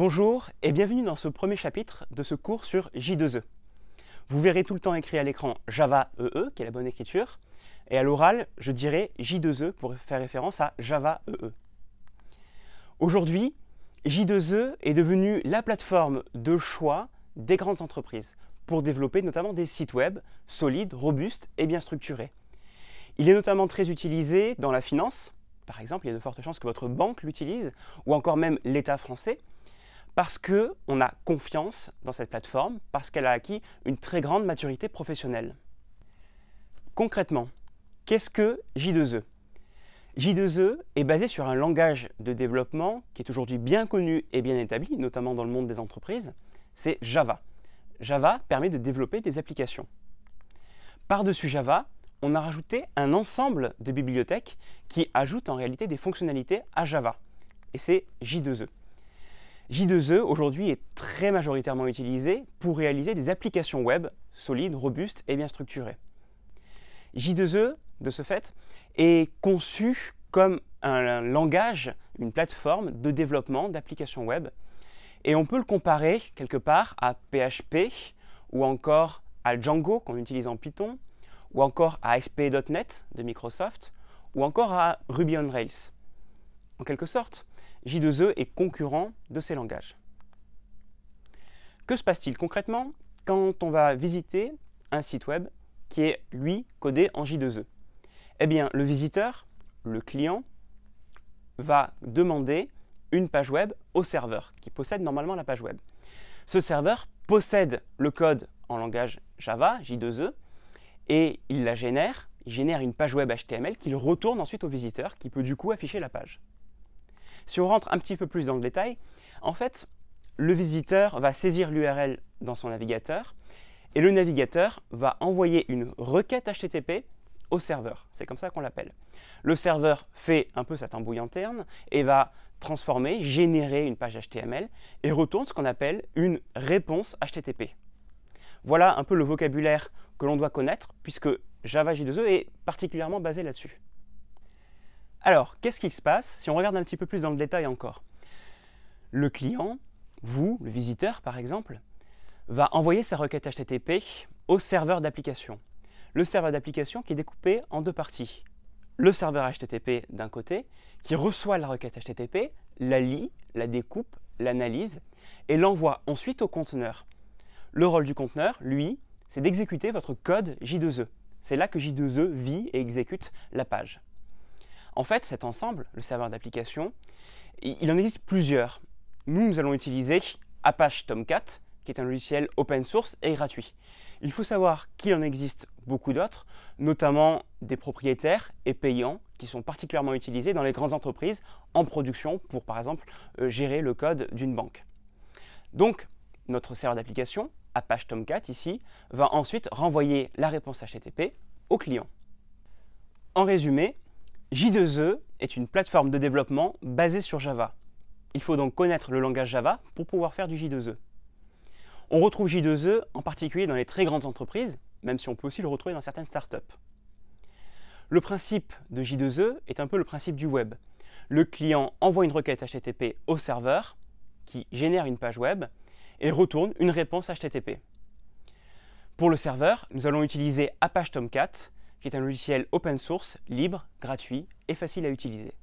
Bonjour et bienvenue dans ce premier chapitre de ce cours sur J2E. Vous verrez tout le temps écrit à l'écran Java EE, qui est la bonne écriture, et à l'oral, je dirai J2E pour faire référence à Java EE. Aujourd'hui, J2E est devenu la plateforme de choix des grandes entreprises pour développer notamment des sites web solides, robustes et bien structurés. Il est notamment très utilisé dans la finance. Par exemple, il y a de fortes chances que votre banque l'utilise, ou encore même l'État français, parce qu'on a confiance dans cette plateforme, parce qu'elle a acquis une très grande maturité professionnelle. Concrètement, qu'est-ce que J2E? J2E est basé sur un langage de développement qui est aujourd'hui bien connu et bien établi, notamment dans le monde des entreprises, c'est Java. Java permet de développer des applications. Par-dessus Java, on a rajouté un ensemble de bibliothèques qui ajoutent en réalité des fonctionnalités à Java, et c'est J2E. J2E aujourd'hui est très majoritairement utilisé pour réaliser des applications web solides, robustes et bien structurées. J2E, de ce fait, est conçu comme un langage, une plateforme de développement d'applications web, et on peut le comparer quelque part à PHP ou encore à Django qu'on utilise en Python, ou encore à ASP.NET de Microsoft, ou encore à Ruby on Rails. En quelque sorte, J2E est concurrent de ces langages. Que se passe-t-il concrètement quand on va visiter un site web qui est, lui, codé en J2E? Eh bien, le visiteur, le client, va demander une page web au serveur, qui possède normalement la page web. Ce serveur possède le code en langage Java, J2E, et il la génère, il génère une page web HTML qu'il retourne ensuite au visiteur, qui peut du coup afficher la page. Si on rentre un petit peu plus dans le détail, en fait, le visiteur va saisir l'URL dans son navigateur et le navigateur va envoyer une requête HTTP au serveur. C'est comme ça qu'on l'appelle. Le serveur fait un peu sa tambouille interne et va transformer, générer une page HTML et retourne ce qu'on appelle une réponse HTTP. Voilà un peu le vocabulaire que l'on doit connaître puisque Java J2E est particulièrement basé là-dessus. Alors, qu'est-ce qui se passe si on regarde un petit peu plus dans le détail encore? Le client, vous, le visiteur par exemple, va envoyer sa requête HTTP au serveur d'application. Le serveur d'application qui est découpé en deux parties. Le serveur HTTP d'un côté, qui reçoit la requête HTTP, la lit, la découpe, l'analyse et l'envoie ensuite au conteneur. Le rôle du conteneur, lui, c'est d'exécuter votre code J2E. C'est là que J2E vit et exécute la page. En fait, cet ensemble, le serveur d'application, il en existe plusieurs. Nous allons utiliser Apache Tomcat, qui est un logiciel open source et gratuit. Il faut savoir qu'il en existe beaucoup d'autres, notamment des propriétaires et payants, qui sont particulièrement utilisés dans les grandes entreprises en production pour, par exemple, gérer le code d'une banque. Donc, notre serveur d'application, Apache Tomcat ici, va ensuite renvoyer la réponse HTTP au client. En résumé, J2E est une plateforme de développement basée sur Java. Il faut donc connaître le langage Java pour pouvoir faire du J2E. On retrouve J2E en particulier dans les très grandes entreprises, même si on peut aussi le retrouver dans certaines startups. Le principe de J2E est un peu le principe du web. Le client envoie une requête HTTP au serveur qui génère une page web et retourne une réponse HTTP. Pour le serveur, nous allons utiliser Apache Tomcat, qui est un logiciel open source, libre, gratuit et facile à utiliser.